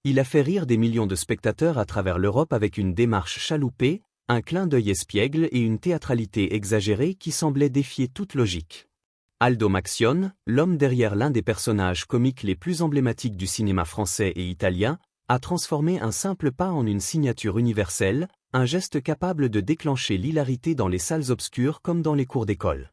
Il a fait rire des millions de spectateurs à travers l'Europe avec une démarche chaloupée, un clin d'œil espiègle et une théâtralité exagérée qui semblait défier toute logique. Aldo Maxione, l'homme derrière l'un des personnages comiques les plus emblématiques du cinéma français et italien, a transformé un simple pas en une signature universelle, un geste capable de déclencher l'hilarité dans les salles obscures comme dans les cours d'école.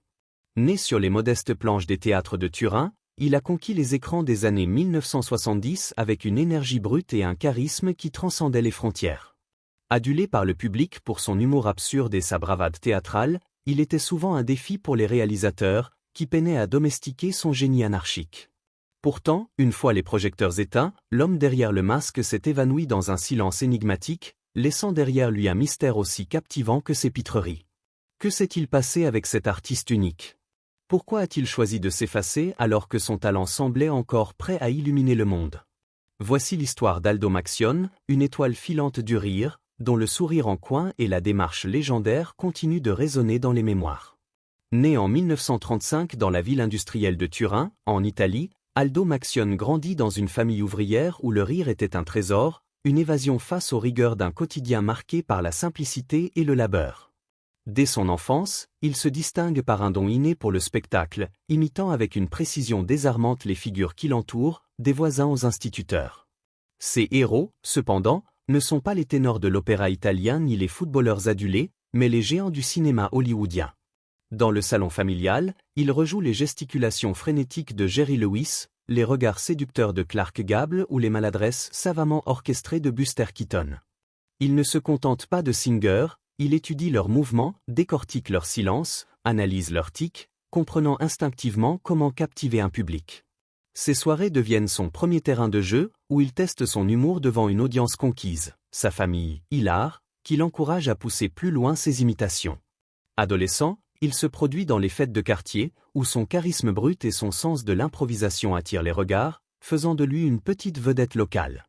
Né sur les modestes planches des théâtres de Turin, il a conquis les écrans des années 1970 avec une énergie brute et un charisme qui transcendaient les frontières. Adulé par le public pour son humour absurde et sa bravade théâtrale, il était souvent un défi pour les réalisateurs, qui peinaient à domestiquer son génie anarchique. Pourtant, une fois les projecteurs éteints, l'homme derrière le masque s'est évanoui dans un silence énigmatique, laissant derrière lui un mystère aussi captivant que ses pitreries. Que s'est-il passé avec cet artiste unique? Pourquoi a-t-il choisi de s'effacer alors que son talent semblait encore prêt à illuminer le monde? Voici l'histoire d'Aldo Maxione, une étoile filante du rire, dont le sourire en coin et la démarche légendaire continuent de résonner dans les mémoires. Né en 1935 dans la ville industrielle de Turin, en Italie, Aldo Maxione grandit dans une famille ouvrière où le rire était un trésor, une évasion face aux rigueurs d'un quotidien marqué par la simplicité et le labeur. Dès son enfance, il se distingue par un don inné pour le spectacle, imitant avec une précision désarmante les figures qui l'entourent, des voisins aux instituteurs. Ses héros, cependant, ne sont pas les ténors de l'opéra italien ni les footballeurs adulés, mais les géants du cinéma hollywoodien. Dans le salon familial, il rejoue les gesticulations frénétiques de Jerry Lewis, les regards séducteurs de Clark Gable ou les maladresses savamment orchestrées de Buster Keaton. Il ne se contente pas de Singer, il étudie leurs mouvements, décortique leur silence, analyse leurs tics, comprenant instinctivement comment captiver un public. Ces soirées deviennent son premier terrain de jeu, où il teste son humour devant une audience conquise, sa famille, hilare, qui l'encourage à pousser plus loin ses imitations. Adolescent, il se produit dans les fêtes de quartier, où son charisme brut et son sens de l'improvisation attirent les regards, faisant de lui une petite vedette locale.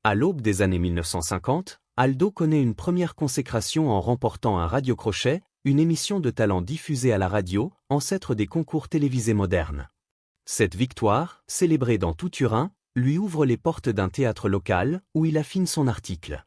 À l'aube des années 1950, Aldo connaît une première consécration en remportant un radio-crochet, une émission de talent diffusée à la radio, ancêtre des concours télévisés modernes. Cette victoire, célébrée dans tout Turin, lui ouvre les portes d'un théâtre local, où il affine son article.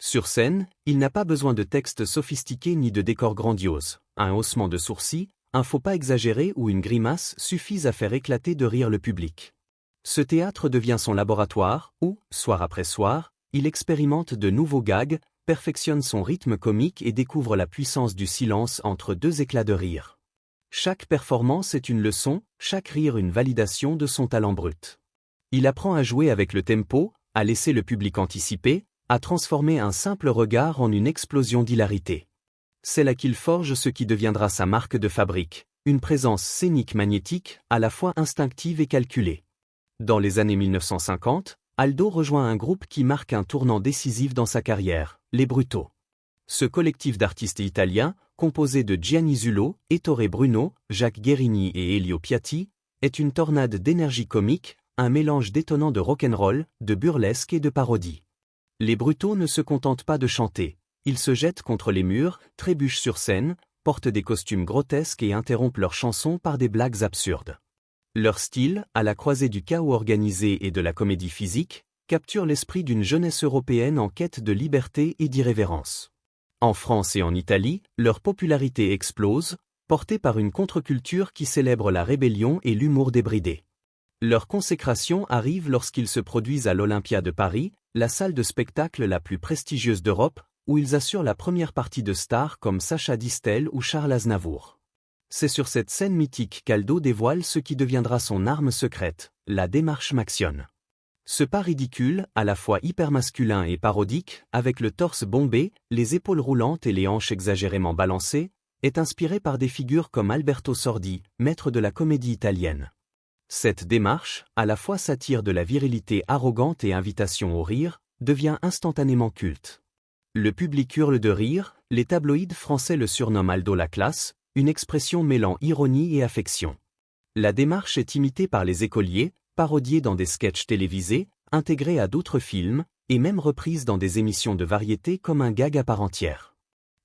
Sur scène, il n'a pas besoin de textes sophistiqués ni de décors grandioses. Un haussement de sourcils, un faux pas exagéré ou une grimace suffisent à faire éclater de rire le public. Ce théâtre devient son laboratoire où, soir après soir, il expérimente de nouveaux gags, perfectionne son rythme comique et découvre la puissance du silence entre deux éclats de rire. Chaque performance est une leçon, chaque rire une validation de son talent brut. Il apprend à jouer avec le tempo, à laisser le public anticiper, à transformer un simple regard en une explosion d'hilarité. C'est là qu'il forge ce qui deviendra sa marque de fabrique, une présence scénique magnétique, à la fois instinctive et calculée. Dans les années 1950, Aldo rejoint un groupe qui marque un tournant décisif dans sa carrière, les Brutto. Ce collectif d'artistes italiens, composé de Gianni Zullo, Ettore Bruno, Jacques Guérini et Elio Piatti, est une tornade d'énergie comique, un mélange détonnant de rock'n'roll, de burlesque et de parodie. Les Brutto ne se contentent pas de chanter. Ils se jettent contre les murs, trébuchent sur scène, portent des costumes grotesques et interrompent leurs chansons par des blagues absurdes. Leur style, à la croisée du chaos organisé et de la comédie physique, capture l'esprit d'une jeunesse européenne en quête de liberté et d'irrévérence. En France et en Italie, leur popularité explose, portée par une contre-culture qui célèbre la rébellion et l'humour débridé. Leur consécration arrive lorsqu'ils se produisent à l'Olympia de Paris, la salle de spectacle la plus prestigieuse d'Europe, où ils assurent la première partie de stars comme Sacha Distel ou Charles Aznavour. C'est sur cette scène mythique qu'Aldo dévoile ce qui deviendra son arme secrète, la démarche Maxione. Ce pas ridicule, à la fois hyper masculin et parodique, avec le torse bombé, les épaules roulantes et les hanches exagérément balancées, est inspiré par des figures comme Alberto Sordi, maître de la comédie italienne. Cette démarche, à la fois satire de la virilité arrogante et invitation au rire, devient instantanément culte. Le public hurle de rire, les tabloïds français le surnomment Aldo la classe, une expression mêlant ironie et affection. La démarche est imitée par les écoliers, parodiée dans des sketchs télévisés, intégrée à d'autres films, et même reprise dans des émissions de variété comme un gag à part entière.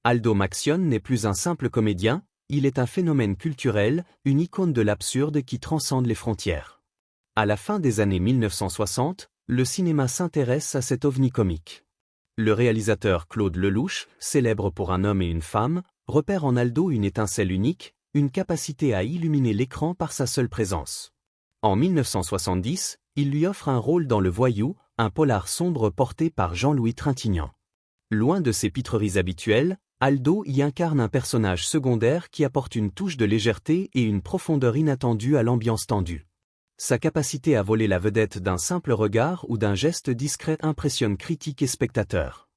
Aldo Maxione n'est plus un simple comédien, il est un phénomène culturel, une icône de l'absurde qui transcende les frontières. À la fin des années 1960, le cinéma s'intéresse à cet ovni comique. Le réalisateur Claude Lelouch, célèbre pour Un homme et une femme, repère en Aldo une étincelle unique, une capacité à illuminer l'écran par sa seule présence. En 1970, il lui offre un rôle dans Le Voyou, un polar sombre porté par Jean-Louis Trintignant. Loin de ses pitreries habituelles, Aldo y incarne un personnage secondaire qui apporte une touche de légèreté et une profondeur inattendue à l'ambiance tendue. Sa capacité à voler la vedette d'un simple regard ou d'un geste discret impressionne critiques et spectateurs.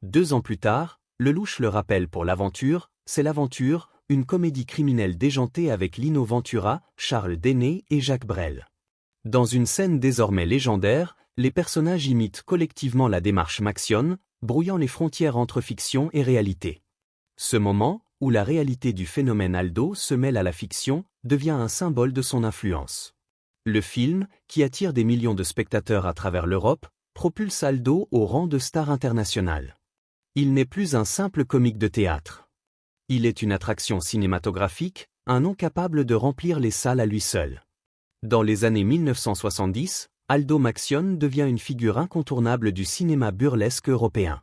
2 ans plus tard, Lelouch le rappelle pour L'Aventure, c'est l'aventure, une comédie criminelle déjantée avec Lino Ventura, Charles Denner et Jacques Brel. Dans une scène désormais légendaire, les personnages imitent collectivement la démarche Maxione, brouillant les frontières entre fiction et réalité. Ce moment, où la réalité du phénomène Aldo se mêle à la fiction, devient un symbole de son influence. Le film, qui attire des millions de spectateurs à travers l'Europe, propulse Aldo au rang de star internationale. Il n'est plus un simple comique de théâtre. Il est une attraction cinématographique, un nom capable de remplir les salles à lui seul. Dans les années 1970, Aldo Maxione devient une figure incontournable du cinéma burlesque européen.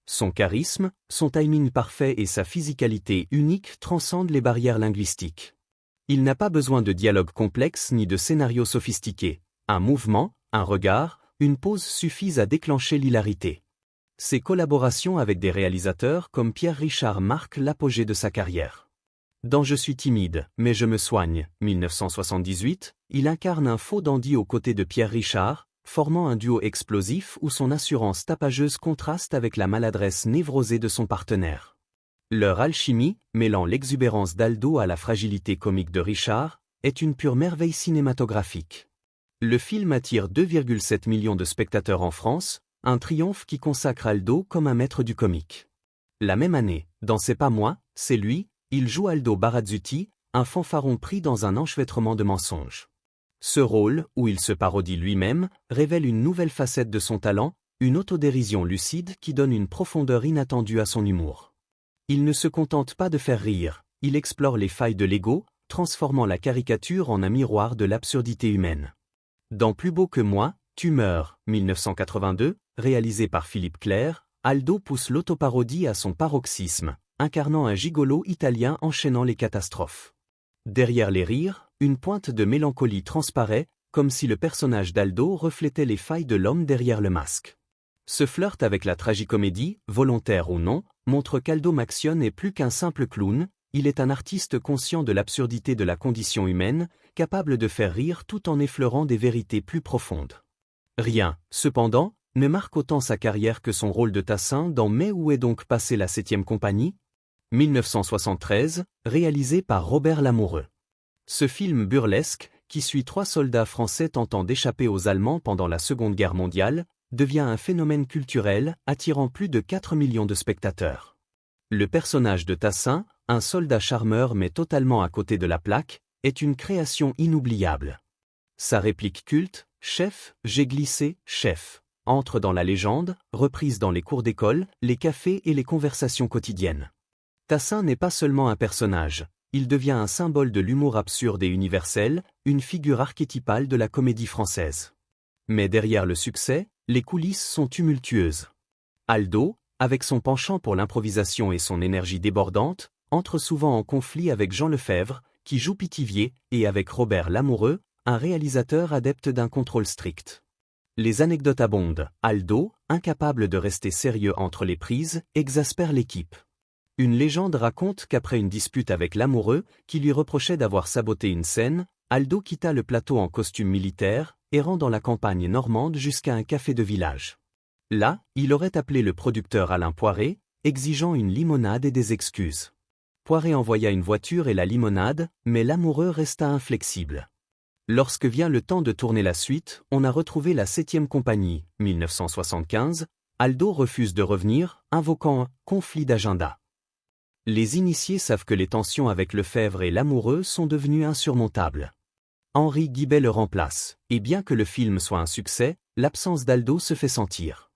Son charisme, son timing parfait et sa physicalité unique transcendent les barrières linguistiques. Il n'a pas besoin de dialogue complexe ni de scénario sophistiqué. Un mouvement, un regard, une pose suffisent à déclencher l'hilarité. Ses collaborations avec des réalisateurs comme Pierre Richard marquent l'apogée de sa carrière. Dans Je suis timide, mais je me soigne, 1978, il incarne un faux dandy aux côtés de Pierre Richard, formant un duo explosif où son assurance tapageuse contraste avec la maladresse névrosée de son partenaire. Leur alchimie, mêlant l'exubérance d'Aldo à la fragilité comique de Richard, est une pure merveille cinématographique. Le film attire 2,7 millions de spectateurs en France, un triomphe qui consacre Aldo comme un maître du comique. La même année, dans C'est pas moi, c'est lui, il joue Aldo Barazzuti, un fanfaron pris dans un enchevêtrement de mensonges. Ce rôle, où il se parodie lui-même, révèle une nouvelle facette de son talent, une autodérision lucide qui donne une profondeur inattendue à son humour. Il ne se contente pas de faire rire, il explore les failles de l'ego, transformant la caricature en un miroir de l'absurdité humaine. Dans Plus beau que moi, tu meurs, 1982, réalisé par Philippe Clair, Aldo pousse l'autoparodie à son paroxysme, incarnant un gigolo italien enchaînant les catastrophes. Derrière les rires, une pointe de mélancolie transparaît, comme si le personnage d'Aldo reflétait les failles de l'homme derrière le masque. Ce flirt avec la tragicomédie, volontaire ou non, montre qu'Aldo Maxione n'est plus qu'un simple clown, il est un artiste conscient de l'absurdité de la condition humaine, capable de faire rire tout en effleurant des vérités plus profondes. Rien, cependant, ne marque autant sa carrière que son rôle de Tassin dans Mais où est donc passée la 7e compagnie ? 1973, réalisé par Robert Lamoureux. Ce film burlesque, qui suit 3 soldats français tentant d'échapper aux Allemands pendant la Seconde Guerre mondiale, devient un phénomène culturel, attirant plus de 4 millions de spectateurs. Le personnage de Tassin, un soldat charmeur mais totalement à côté de la plaque, est une création inoubliable. Sa réplique culte, « Chef, j'ai glissé, chef », entre dans la légende, reprise dans les cours d'école, les cafés et les conversations quotidiennes. Tassin n'est pas seulement un personnage, il devient un symbole de l'humour absurde et universel, une figure archétypale de la comédie française. Mais derrière le succès, les coulisses sont tumultueuses. Aldo, avec son penchant pour l'improvisation et son énergie débordante, entre souvent en conflit avec Jean Lefebvre, qui joue Pithiviers, et avec Robert Lamoureux, un réalisateur adepte d'un contrôle strict. Les anecdotes abondent. Aldo, incapable de rester sérieux entre les prises, exaspère l'équipe. Une légende raconte qu'après une dispute avec Lamoureux, qui lui reprochait d'avoir saboté une scène, Aldo quitta le plateau en costume militaire, errant dans la campagne normande jusqu'à un café de village. Là, il aurait appelé le producteur Alain Poiré, exigeant une limonade et des excuses. Poiré envoya une voiture et la limonade, mais Lamoureux resta inflexible. Lorsque vient le temps de tourner la suite, on a retrouvé la 7e compagnie, 1975, Aldo refuse de revenir, invoquant un « conflit d'agenda ». Les initiés savent que les tensions avec Lefebvre et Lamoureux sont devenues insurmontables. Henri Guibet le remplace, et bien que le film soit un succès, l'absence d'Aldo se fait sentir.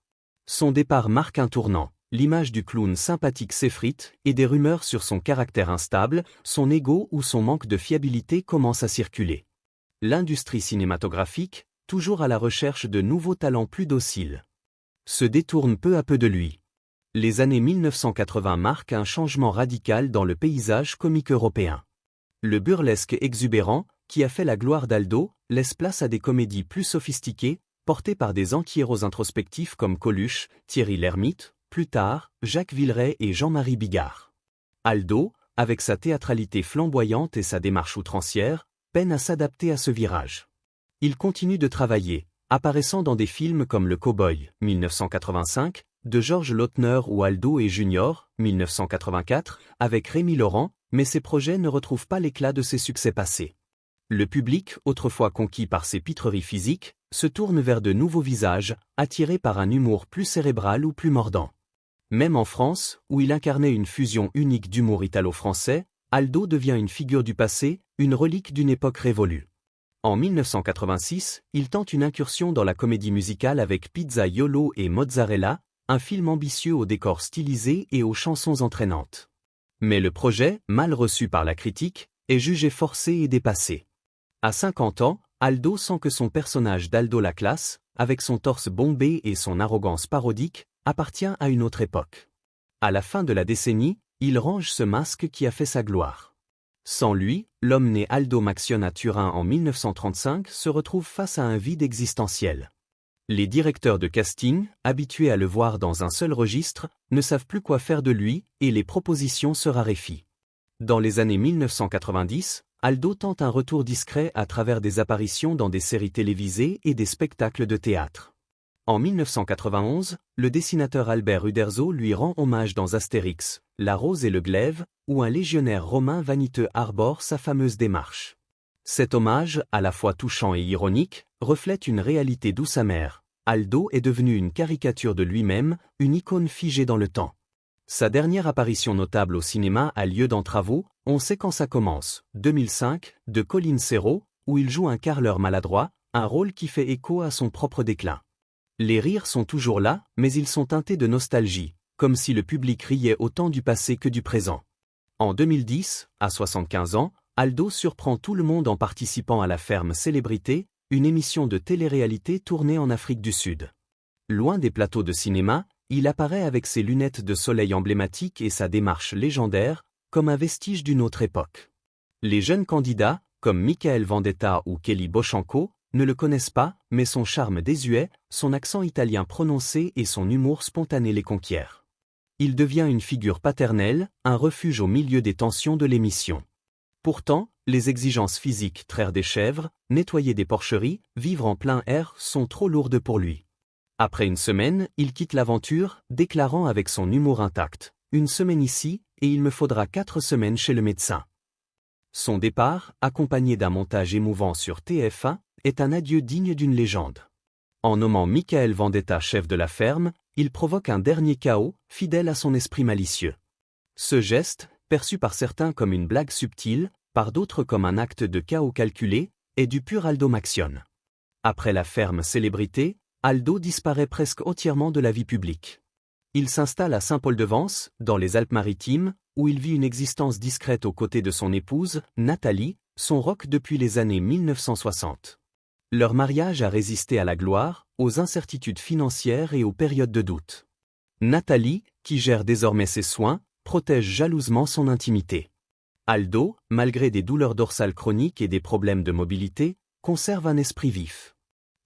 Son départ marque un tournant, l'image du clown sympathique s'effrite et des rumeurs sur son caractère instable, son ego ou son manque de fiabilité commencent à circuler. L'industrie cinématographique, toujours à la recherche de nouveaux talents plus dociles. Se détourne peu à peu de lui. Les années 1980 marquent un changement radical dans le paysage comique européen. Le burlesque exubérant, qui a fait la gloire d'Aldo, laisse place à des comédies plus sophistiquées, portées par des anti-héros introspectifs comme Coluche, Thierry Lhermitte, plus tard, Jacques Villeray et Jean-Marie Bigard. Aldo, avec sa théâtralité flamboyante et sa démarche outrancière, peine à s'adapter à ce virage. Il continue de travailler, apparaissant dans des films comme Le Cowboy, 1985, de Georges Lautner ou Aldo et Junior, 1984, avec Rémi Laurent, mais ses projets ne retrouvent pas l'éclat de ses succès passés. Le public, autrefois conquis par ses pitreries physiques, se tourne vers de nouveaux visages, attiré par un humour plus cérébral ou plus mordant. Même en France, où il incarnait une fusion unique d'humour italo-français, Aldo devient une figure du passé, une relique d'une époque révolue. En 1986, il tente une incursion dans la comédie musicale avec Pizza Iolo et Mozzarella, un film ambitieux aux décors stylisés et aux chansons entraînantes. Mais le projet, mal reçu par la critique, est jugé forcé et dépassé. À 50 ans, Aldo sent que son personnage d'Aldo la classe, avec son torse bombé et son arrogance parodique, appartient à une autre époque. À la fin de la décennie, il range ce masque qui a fait sa gloire. Sans lui, l'homme né Aldo Maxione à Turin en 1935 se retrouve face à un vide existentiel. Les directeurs de casting, habitués à le voir dans un seul registre, ne savent plus quoi faire de lui, et les propositions se raréfient. Dans les années 1990, Aldo tente un retour discret à travers des apparitions dans des séries télévisées et des spectacles de théâtre. En 1991, le dessinateur Albert Uderzo lui rend hommage dans Astérix, La Rose et le Glaive, où un légionnaire romain vaniteux arbore sa fameuse démarche. Cet hommage, à la fois touchant et ironique, reflète une réalité douce amère. Aldo est devenu une caricature de lui-même, une icône figée dans le temps. Sa dernière apparition notable au cinéma a lieu dans Travaux, On sait quand ça commence, 2005, de Colin Serrault, où il joue un carreleur maladroit, un rôle qui fait écho à son propre déclin. Les rires sont toujours là, mais ils sont teintés de nostalgie, comme si le public riait autant du passé que du présent. En 2010, à 75 ans, Aldo surprend tout le monde en participant à La Ferme Célébrité, une émission de télé-réalité tournée en Afrique du Sud. Loin des plateaux de cinéma, il apparaît avec ses lunettes de soleil emblématiques et sa démarche légendaire, comme un vestige d'une autre époque. Les jeunes candidats, comme Michael Vendetta ou Kelly Bochanko, ne le connaissent pas, mais son charme désuet, son accent italien prononcé et son humour spontané les conquièrent. Il devient une figure paternelle, un refuge au milieu des tensions de l'émission. Pourtant, les exigences physiques traire des chèvres, nettoyer des porcheries, vivre en plein air sont trop lourdes pour lui. Après une semaine, il quitte l'aventure, déclarant avec son humour intact « Une semaine ici, et il me faudra 4 semaines chez le médecin ». Son départ, accompagné d'un montage émouvant sur TF1, est un adieu digne d'une légende. En nommant Michael Vendetta chef de la ferme, il provoque un dernier chaos, fidèle à son esprit malicieux. Ce geste, perçu par certains comme une blague subtile, par d'autres comme un acte de chaos calculé, est du pur Aldo Maxione. Après La Ferme Célébrité, Aldo disparaît presque entièrement de la vie publique. Il s'installe à Saint-Paul-de-Vence, dans les Alpes-Maritimes, où il vit une existence discrète aux côtés de son épouse, Nathalie, son rock depuis les années 1960. Leur mariage a résisté à la gloire, aux incertitudes financières et aux périodes de doute. Nathalie, qui gère désormais ses soins, protège jalousement son intimité. Aldo, malgré des douleurs dorsales chroniques et des problèmes de mobilité, conserve un esprit vif.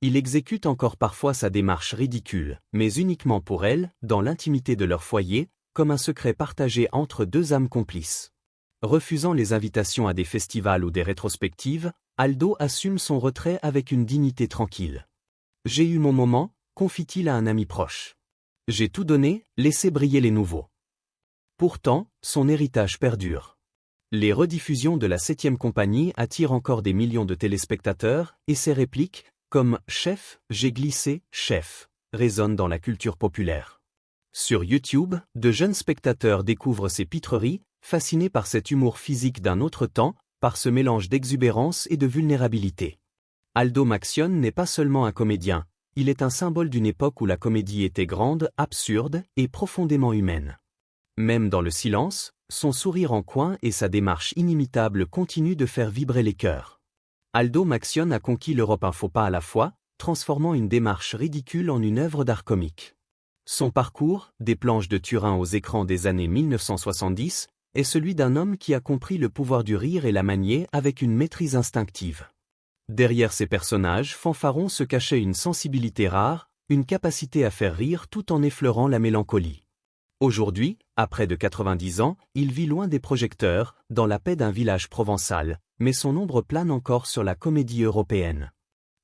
Il exécute encore parfois sa démarche ridicule, mais uniquement pour elle, dans l'intimité de leur foyer, comme un secret partagé entre deux âmes complices. Refusant les invitations à des festivals ou des rétrospectives, Aldo assume son retrait avec une dignité tranquille. « J'ai eu mon moment », confie-t-il à un ami proche. « J'ai tout donné, laissez briller les nouveaux. » Pourtant, son héritage perdure. Les rediffusions de la 7e compagnie attirent encore des millions de téléspectateurs, et ses répliques, comme « Chef, j'ai glissé, chef », résonnent dans la culture populaire. Sur YouTube, de jeunes spectateurs découvrent ses pitreries, fascinés par cet humour physique d'un autre temps, par ce mélange d'exubérance et de vulnérabilité. Aldo Maxione n'est pas seulement un comédien, il est un symbole d'une époque où la comédie était grande, absurde et profondément humaine. Même dans le silence, son sourire en coin et sa démarche inimitable continuent de faire vibrer les cœurs. Aldo Maxione a conquis l'Europe un faux pas à la fois, transformant une démarche ridicule en une œuvre d'art comique. Son parcours, des planches de Turin aux écrans des années 1970, est celui d'un homme qui a compris le pouvoir du rire et l'a manié avec une maîtrise instinctive. Derrière ces personnages fanfarons se cachait une sensibilité rare, une capacité à faire rire tout en effleurant la mélancolie. Aujourd'hui, à près de 90 ans, il vit loin des projecteurs, dans la paix d'un village provençal, mais son ombre plane encore sur la comédie européenne.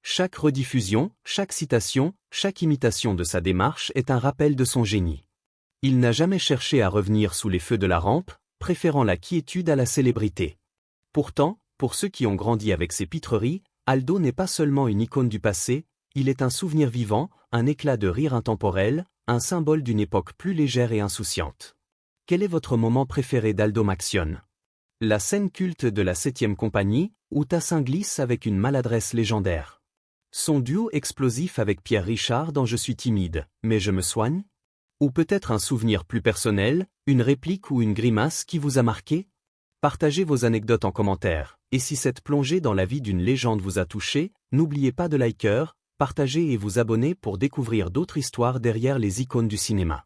Chaque rediffusion, chaque citation, chaque imitation de sa démarche est un rappel de son génie. Il n'a jamais cherché à revenir sous les feux de la rampe, préférant la quiétude à la célébrité. Pourtant, pour ceux qui ont grandi avec ses pitreries, Aldo n'est pas seulement une icône du passé, il est un souvenir vivant, un éclat de rire intemporel, un symbole d'une époque plus légère et insouciante. Quel est votre moment préféré d'Aldo Maxione? La scène culte de la 7e compagnie, où Tassin glisse avec une maladresse légendaire. Son duo explosif avec Pierre Richard dans Je suis timide, mais je me soigne? Ou peut-être un souvenir plus personnel, une réplique ou une grimace qui vous a marqué? Partagez vos anecdotes en commentaire, et si cette plongée dans la vie d'une légende vous a touché, n'oubliez pas de liker, partager et vous abonner pour découvrir d'autres histoires derrière les icônes du cinéma.